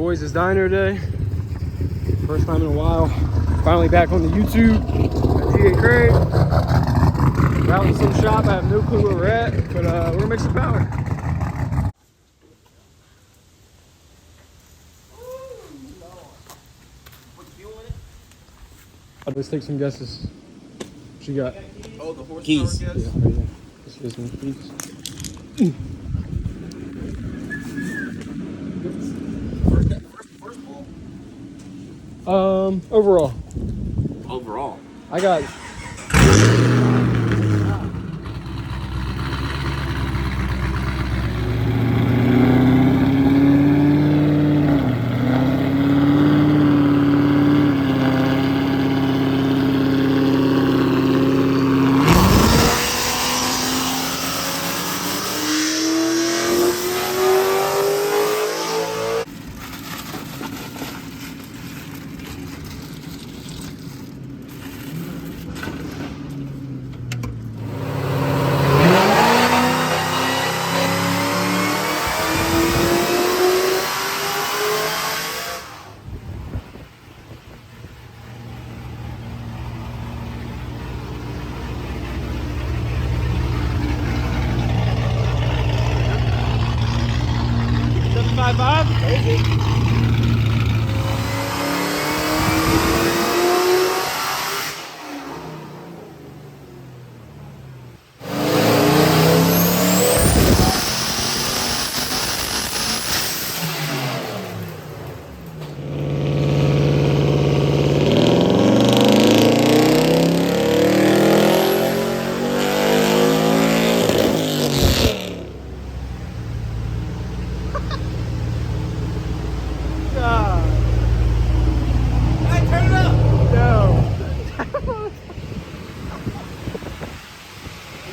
boys, it's Dyno day. First time in a while. Finally back on the YouTube at G8's crate. We're out in some shop. I have no clue where we're at, but we're gonna make some power. Let's take some guesses. What you got? Oh, the horsepower keys. Yeah, right there. This is my keys. First ball. Overall. Overall. I got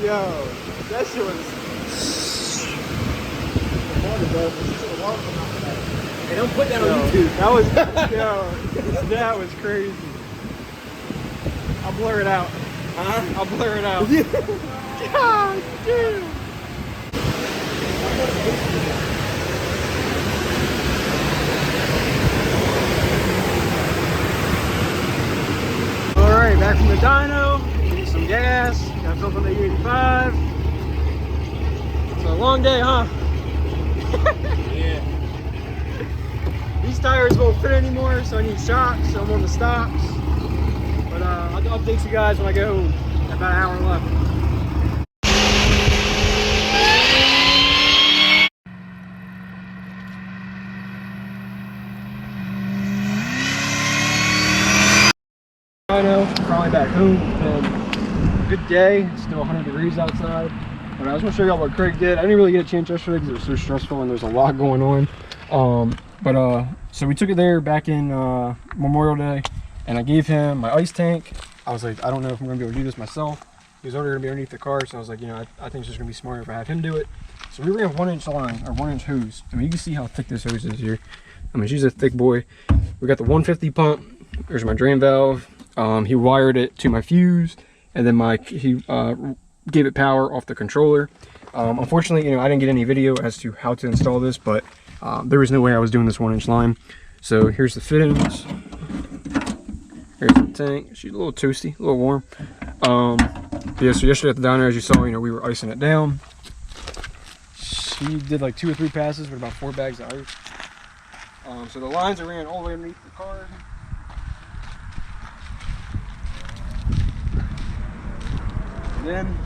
yo, that shit was. Hey, don't put that on YouTube. That was, yo, that was crazy. I'll blur it out. Huh? I'll blur it out. God damn. All right, back from the dyno. Need some gas. Got something on the 85. It's a long day, huh? Yeah. These tires won't fit anymore, so I need shocks, so I'm on the stocks. But I'll update you guys when I get home. About an hour left. I know, probably back home. It's been a good day. It's still 100 degrees outside. But I just want to show you all what Craig did. I didn't really get a chance yesterday because it was so stressful and there's a lot going on. So we took it there back in Memorial Day, and I gave him my ice tank. I was like, I don't know if I'm going to be able to do this myself. He was already going to be underneath the car, so I was like, you know, I think it's just going to be smarter if I have him do it. So we ran 1 inch line, or 1 inch hose. I mean, you can see how thick this hose is here. I mean, she's a thick boy. We got the 150 pump. There's my drain valve. He wired it to my fuse, and then he gave it power off the controller. Unfortunately, you know, I didn't get any video as to how to install this, but there was no way I was doing this 1 inch line. So here's the fittings. Here's the tank. She's a little toasty, a little warm. Yeah, so yesterday at the diner, as you saw, you know, we were icing it down. She did like 2 or 3 passes with about 4 bags of ice. So the lines are ran all the way underneath the car. And then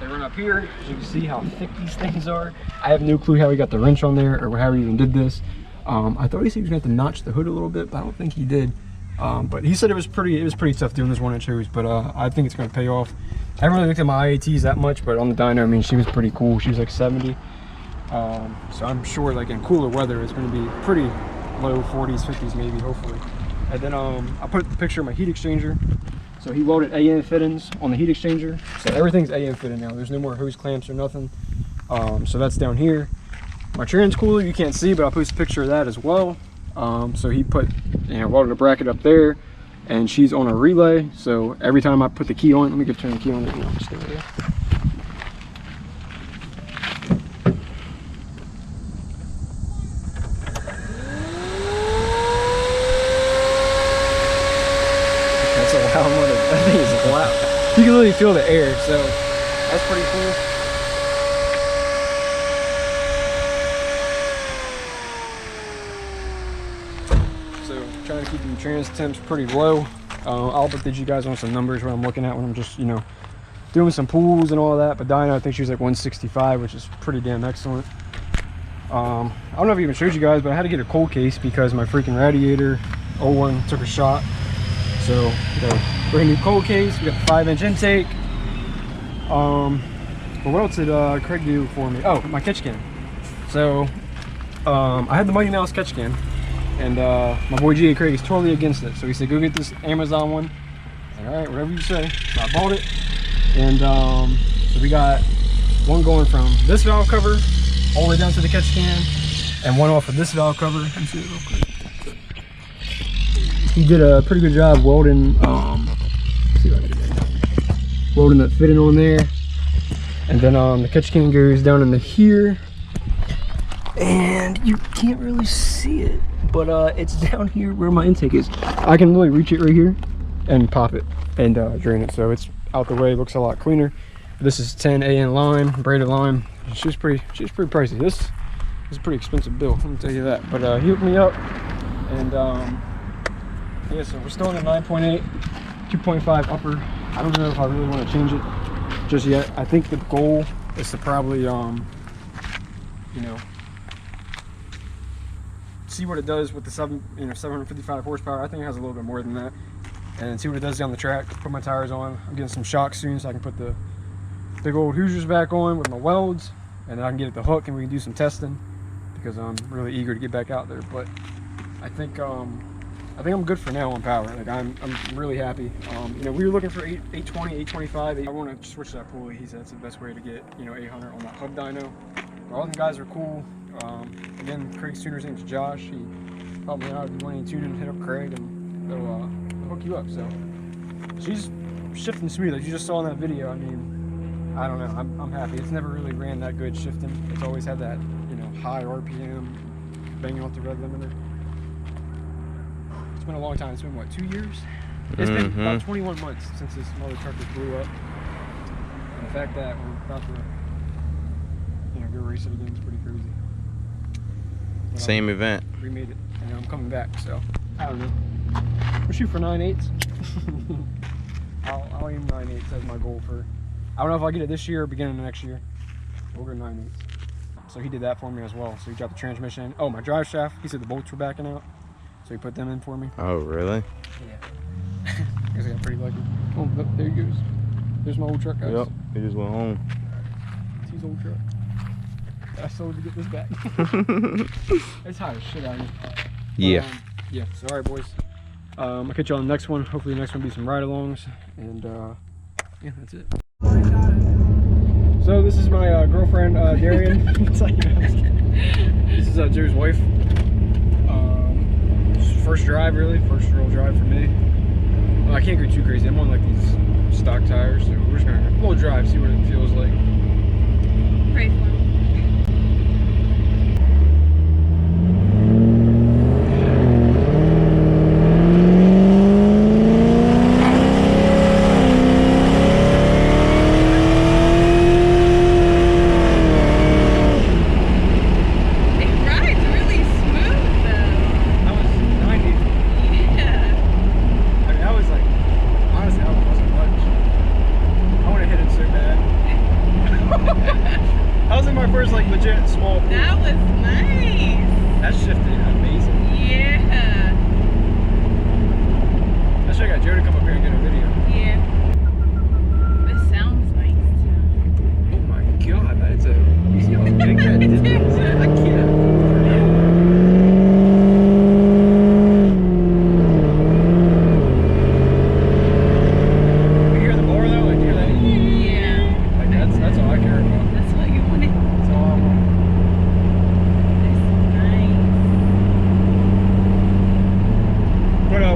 they run up here. As you can see how thick these things are. I have no clue how he got the wrench on there or how he even did this. I thought he said he was going to have to notch the hood a little bit, but I don't think he did. But he said it was pretty tough doing this 1 inch hose, but I think it's going to pay off. I haven't really looked at my IATs that much, but on the dyno, I mean, she was pretty cool. She was like 70. So I'm sure like in cooler weather, it's going to be pretty low 40s, 50s maybe, hopefully. And then I put the picture of my heat exchanger. So he welded AN fittings on the heat exchanger. So everything's AN fitted now. There's no more hose clamps or nothing. So that's down here. My trans cooler, you can't see, but I'll post a picture of that as well. So he put, you know, welded a bracket up there, and she's on a relay. So every time I put the key on, let me turn the key on. Just stay right here. That's a loud motor. That thing is loud. You can literally feel the air, so that's pretty cool. So trying to keep the trans temps pretty low. I'll update you guys on some numbers when I'm looking at when I'm just, you know, doing some pools and all that. But Dyno, I think she was like 165, which is pretty damn excellent. I don't know if I even showed you guys, but I had to get a cold case because my freaking radiator 01 took a shot. So we got a brand new cold case. We got the 5-inch intake. But what else did Craig do for me? Oh, my catch can. So I had the Mighty Mouse catch can, and my boy G8 Craig is totally against it. So he said, go get this Amazon one. I said, all right, whatever you say. So I bought it, and so we got one going from this valve cover all the way down to the catch can, and one off of this valve cover. Let me see it real quick. He did a pretty good job welding. See if I can get that. Welding that fitting on there, and then the catch can goes down into here, and you can't really see it, but it's down here where my intake is. I can literally reach it right here and pop it and drain it, so it's out the way. Looks a lot cleaner. This is 10 AN lime, braided lime. She's pretty pricey. This is a pretty expensive bill, let me tell you that. But he hooked me up, and yeah, so we're still in the 9.8, 2.5 upper. I don't know if I really want to change it just yet. I think the goal is to probably, you know, see what it does with the 755 horsepower. I think it has a little bit more than that, and see what it does down the track. Put my tires on. I'm getting some shocks soon, so I can put the big old Hoosiers back on with my welds, and then I can get it to hook, and we can do some testing because I'm really eager to get back out there. But I think I'm good for now on power. Like I'm really happy. You know, we were looking for 820, 825. I want to switch that pulley. He said it's the best way to get, you know, 800 on that hub dyno. But all the guys are cool. Again, Craig's tuner's name's Josh. He helped me out. If you want any tuning, hit up Craig and they'll hook you up. So she's shifting smooth, like you just saw in that video. I mean, I don't know. I'm happy. It's never really ran that good shifting. It's always had that, you know, high RPM, banging off the red limiter. It's been a long time. It's been what, 2 years? It's been about 21 months since this mother trucker blew up. And the fact that we're about to, you know, go race it again is pretty crazy. But Same event. We made it, and I'm coming back. So I don't know. We'll shoot for 9.8s. I'll aim 9.8s as my goal for. I don't know if I'll get it this year or beginning of next year. We'll go 9.8s. So he did that for me as well. So he dropped the transmission in. Oh, my drive shaft. He said the bolts were backing out. So he put them in for me. Oh, really? Yeah. I guess I got pretty lucky. Oh, look, there he goes. There's my old truck, guys. Yep, he just went home. It's his old truck. I sold to get this back. It's hot as shit out here. Yeah. Yeah, so alright, boys. I'll catch you on the next one. Hopefully the next one will be some ride-alongs. And yeah, that's it. So this is my girlfriend, Darian. This is Joe's wife. First drive, really. First real drive for me. Well, I can't go too crazy. I'm on like these stock tires, so we're just gonna go drive, see what it feels like. Pray for him.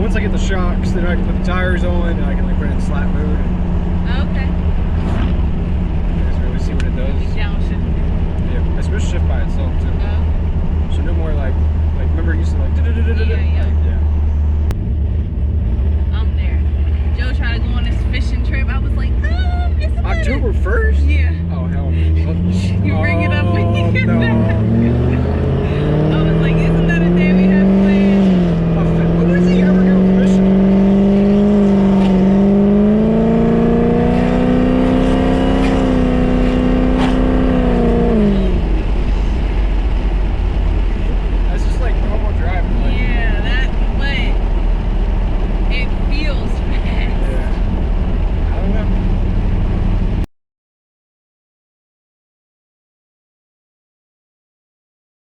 Once I get the shocks, then I can put the tires on and I can like put it in slap mode. And okay. Just really see what it does. Downshift. Yeah, it's supposed to shift by itself too. Oh. So no more like remember it used to like Yeah, yeah.